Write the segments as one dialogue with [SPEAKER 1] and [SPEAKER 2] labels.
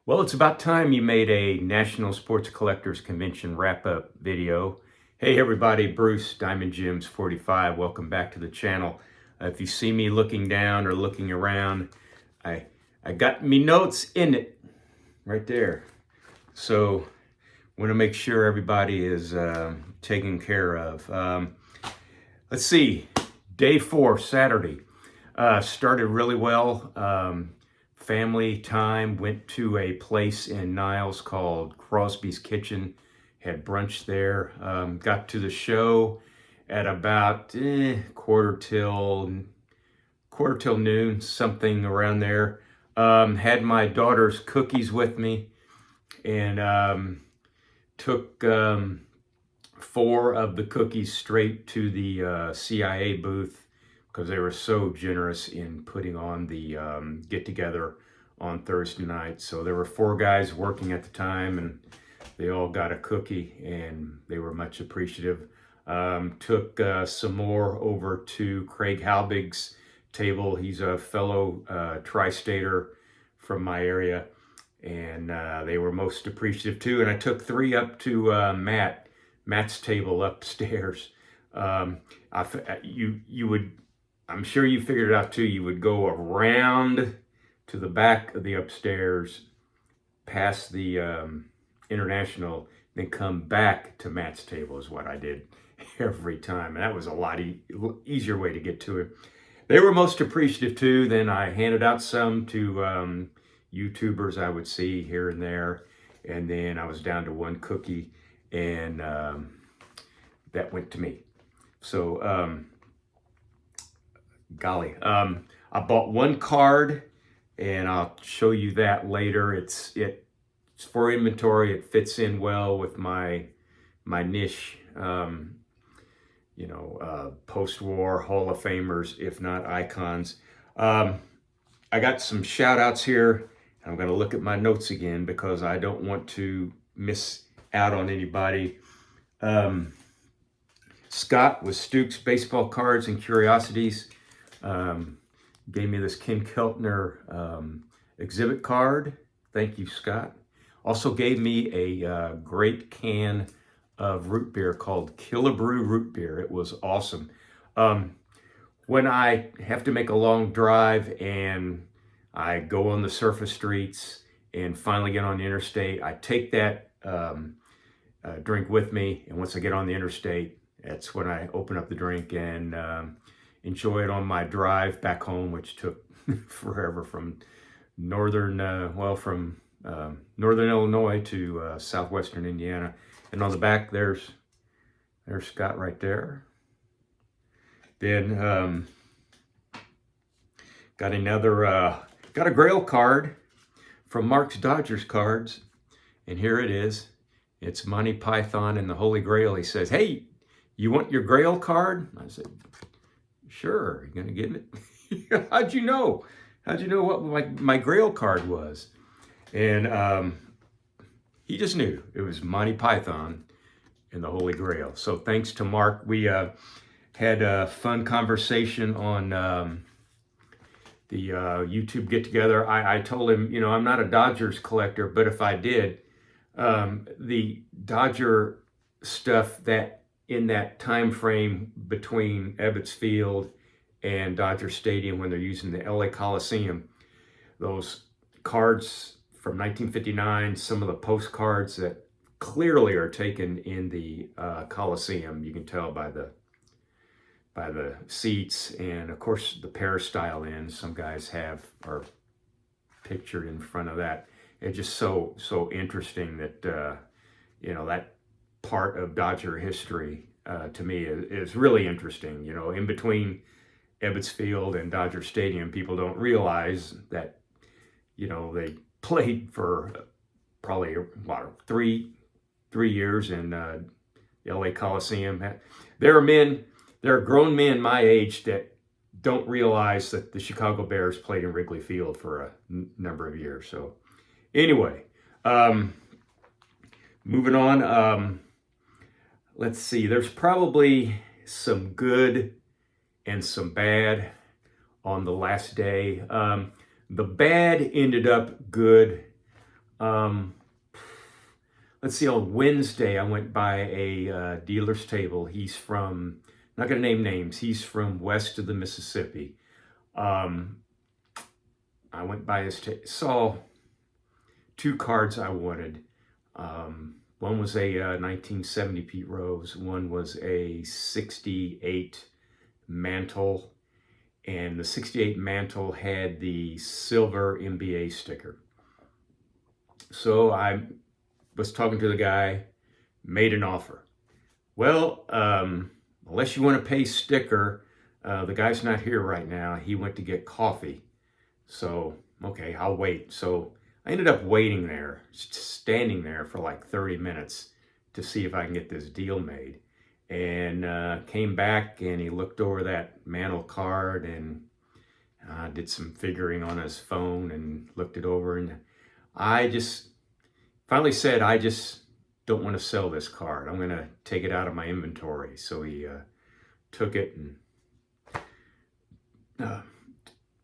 [SPEAKER 1] Well, it's about time you made a National Sports Collectors Convention wrap-up video. Hey everybody, Bruce, Diamond Gems 45. Welcome back to the channel. If you see me looking down or looking around, I got me notes in it right there. So want to make sure everybody is taken care of. Let's see, day 4, Saturday. Started really well. Family time, went to a place in Niles called Crosby's Kitchen, had brunch there, got to the show at about quarter till noon, something around there. Had my daughter's cookies with me and took 4 of the cookies straight to the CIA booth because they were so generous in putting on the get-together on Thursday night. So there were 4 guys working at the time, and they all got a cookie, and they were much appreciative. Took some more over to Craig Halbig's table. He's a fellow tri-stater from my area, and they were most appreciative too. And I took 3 up to Matt's table upstairs. I'm sure you figured it out too. You would go around to the back of the upstairs, past the International, then come back to Matt's table is what I did every time. And that was a lot easier way to get to it. They were most appreciative too. Then I handed out some to YouTubers I would see here and there. And then I was down to 1 cookie, and that went to me. So, golly, I bought 1 card, and I'll show you that later. It's for inventory. It fits in well with my niche, post-war Hall of Famers, if not icons. I got some shout outs here. I'm going to look at my notes again because I don't want to miss out on anybody. Scott with Stooks Baseball Cards and Curiosities gave me this Ken Keltner exhibit card. Thank you, Scott. Also gave me a great can of root beer called Killebrew Root Beer. It was awesome. When I have to make a long drive and I go on the surface streets and finally get on the interstate, I take that drink with me. And once I get on the interstate, that's when I open up the drink and enjoy it on my drive back home, which took forever from northern Illinois to southwestern Indiana. And on the back, there's Scott right there. Then got a Grail card from Mark's Dodgers Cards, and here it is. It's Monty Python and the Holy Grail. He says, "Hey, you want your Grail card?" I said, "Sure, you gonna give it?" How'd you know? How'd you know what my Grail card was? And he just knew it was Monty Python and the Holy Grail. So thanks to Mark. We had a fun conversation on the YouTube get-together. I told him, I'm not a Dodgers collector, but if I did, the Dodger stuff that in that time frame between Ebbets Field and Dodger Stadium when they're using the LA Coliseum, those cards from 1959, some of the postcards that clearly are taken in the Coliseum, you can tell by the seats, and of course the peristyle ends some guys are pictured in front of that. It's just so interesting that that part of Dodger history to me is really interesting. In between Ebbets Field and Dodger Stadium, people don't realize that they played for probably 3 years in the LA Coliseum. There are grown men my age that don't realize that the Chicago Bears played in Wrigley Field for a number of years. So anyway, moving on. Let's see, there's probably some good and some bad on the last day. The bad ended up good. Um, let's see, on Wednesday, I went by a dealer's table. He's from, not going to name names, he's from west of the Mississippi. I went by his, saw two cards I wanted. One was a 1970 Pete Rose. One was a 68 Mantle. And the 68 Mantle had the silver NBA sticker. So I was talking to the guy, made an offer. Well, unless you want to pay sticker, the guy's not here right now. He went to get coffee. So, okay, I'll wait. So I ended up waiting there, standing there for like 30 minutes to see if I can get this deal made. And came back and he looked over that Mantle card and did some figuring on his phone and looked it over. And I just finally said, I just don't want to sell this card. I'm going to take it out of my inventory. So he took it and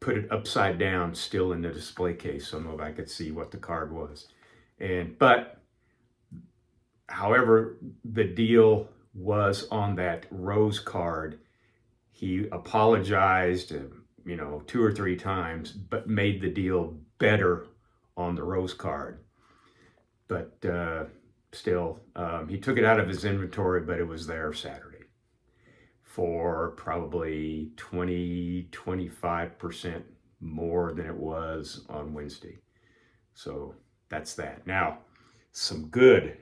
[SPEAKER 1] put it upside down, still in the display case, so nobody could see what the card was. But however, the deal was on that Rose card. He apologized, 2 or 3 times, but made the deal better on the Rose card. But still, he took it out of his inventory, but it was there Saturday for probably 20-25% more than it was on Wednesday. So that's that. Now, some good.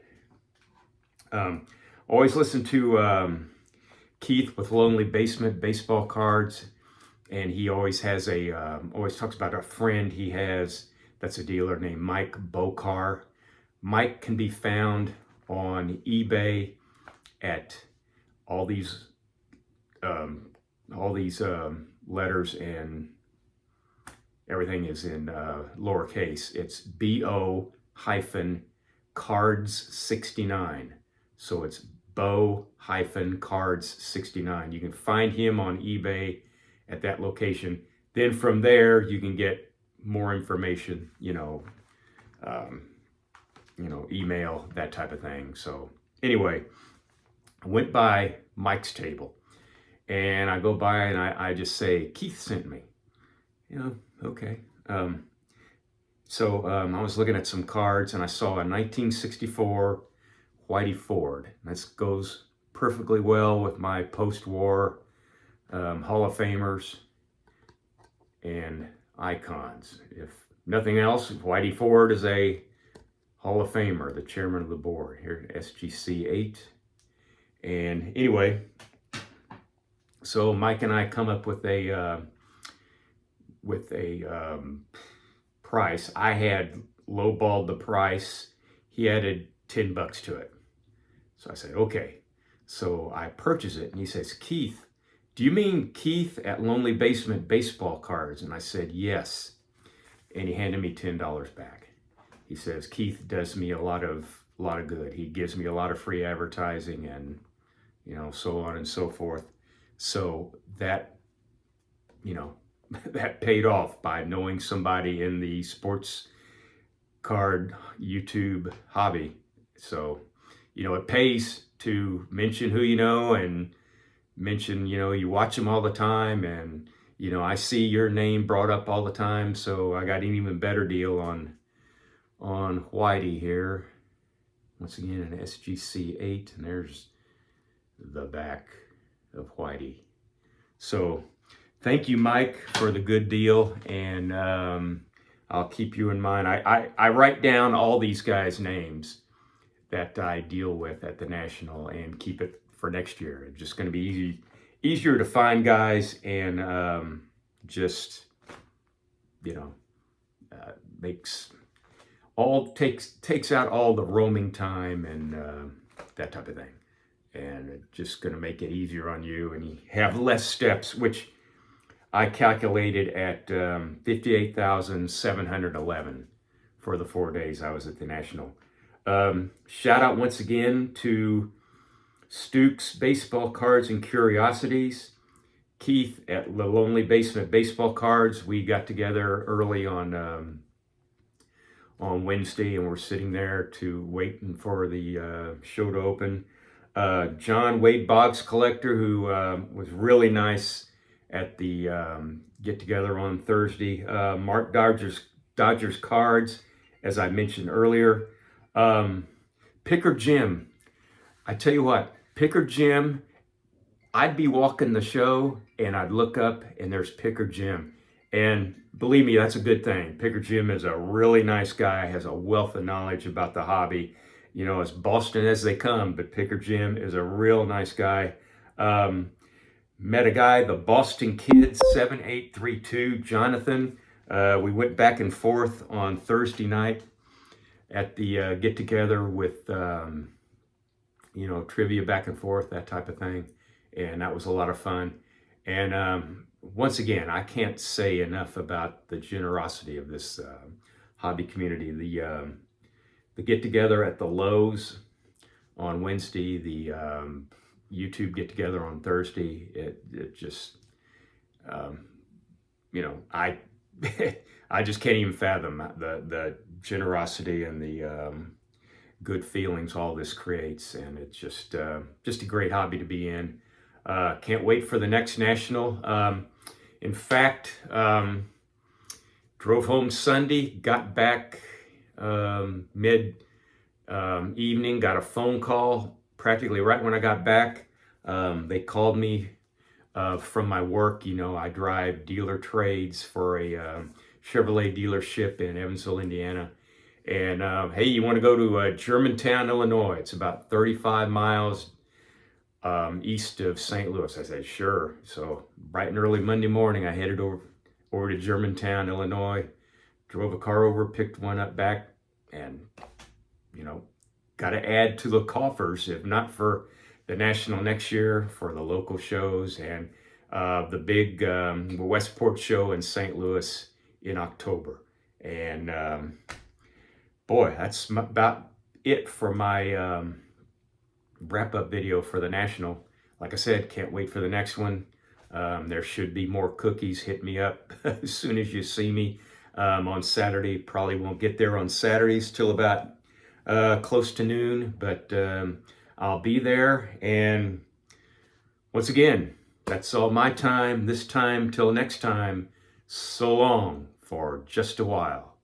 [SPEAKER 1] Always listen to Keith with Lonely Basement Baseball Cards, and he always has always talks about a friend he has that's a dealer named Mike Bokar. Mike can be found on eBay at all these letters, and everything is in lowercase. It's BO-Cards69. So it's Bo-Cards69. You can find him on eBay at that location. Then from there, you can get more information, email, that type of thing. So anyway, I went by Mike's table and I go by and I just say, Keith sent me. Okay. So I was looking at some cards and I saw a 1964 Whitey Ford. This goes perfectly well with my post-war Hall of Famers and icons. If nothing else, Whitey Ford is a Hall of Famer, the chairman of the board here at SGC 8. And anyway, so Mike and I come up with a price. I had lowballed the price. He added $10 to it. So I said, okay. So I purchase it and he says, Keith, do you mean Keith at Lonely Basement Baseball Cards? And I said, yes. And he handed me $10 back. He says, Keith does me a lot of good. He gives me a lot of free advertising and, so on and so forth. So that, that paid off by knowing somebody in the sports card YouTube hobby. So, it pays to mention who you know and mention, you watch them all the time. And, I see your name brought up all the time. So I got an even better deal on Whitey here. Once again, an SGC 8. And there's the back of Whitey. So thank you, Mike, for the good deal. And I'll keep you in mind. I write down all these guys' names that I deal with at the National and keep it for next year. It's just going to be easier to find guys and takes out all the roaming time and that type of thing. And it's just going to make it easier on you, and you have less steps, which I calculated at 58,711 for the 4 days I was at the National. Shout out once again to Stooks Baseball Cards and Curiosities. Keith at the Lonely Basement Baseball Cards. We got together early on on Wednesday, and we're sitting there waiting for the show to open. John Wade Boggs Collector, who was really nice at the get together on Thursday. Mark Dodgers Cards, as I mentioned earlier. Picker Jim. I tell you what, Picker Jim, I'd be walking the show and I'd look up and there's Picker Jim. And believe me, that's a good thing. Picker Jim is a really nice guy, has a wealth of knowledge about the hobby. You know, as Boston as they come, but Picker Jim is a real nice guy. Met a guy, the Boston Kid 7832, Jonathan. We went back and forth on Thursday night at the get together with, trivia back and forth, that type of thing. And that was a lot of fun. And once again, I can't say enough about the generosity of this hobby community. The get together at the Lowe's on Wednesday, the YouTube get together on Thursday. It just, I I just can't even fathom the generosity and the good feelings all this creates, and it's just a great hobby to be in. Can't wait for the next national. In fact, drove home Sunday, got back mid evening, got a phone call practically right when I got back. They called me from my work. You know, I drive dealer trades for a Chevrolet dealership in Evansville, Indiana. And hey, you want to go to Germantown, Illinois? It's about 35 miles east of St. Louis. I said, sure. So bright and early Monday morning, I headed over to Germantown, Illinois, drove a car over, picked one up back, and, got to add to the coffers, if not for the national next year, for the local shows and the big Westport show in St. Louis in October. And boy, that's about it for my wrap-up video for the national. Like I said, can't wait for the next one. There should be more cookies. Hit me up as soon as you see me on Saturday. Probably won't get there on Saturdays till about close to noon, but I'll be there. And once again, that's all my time this time. Till next time, so long for just a while.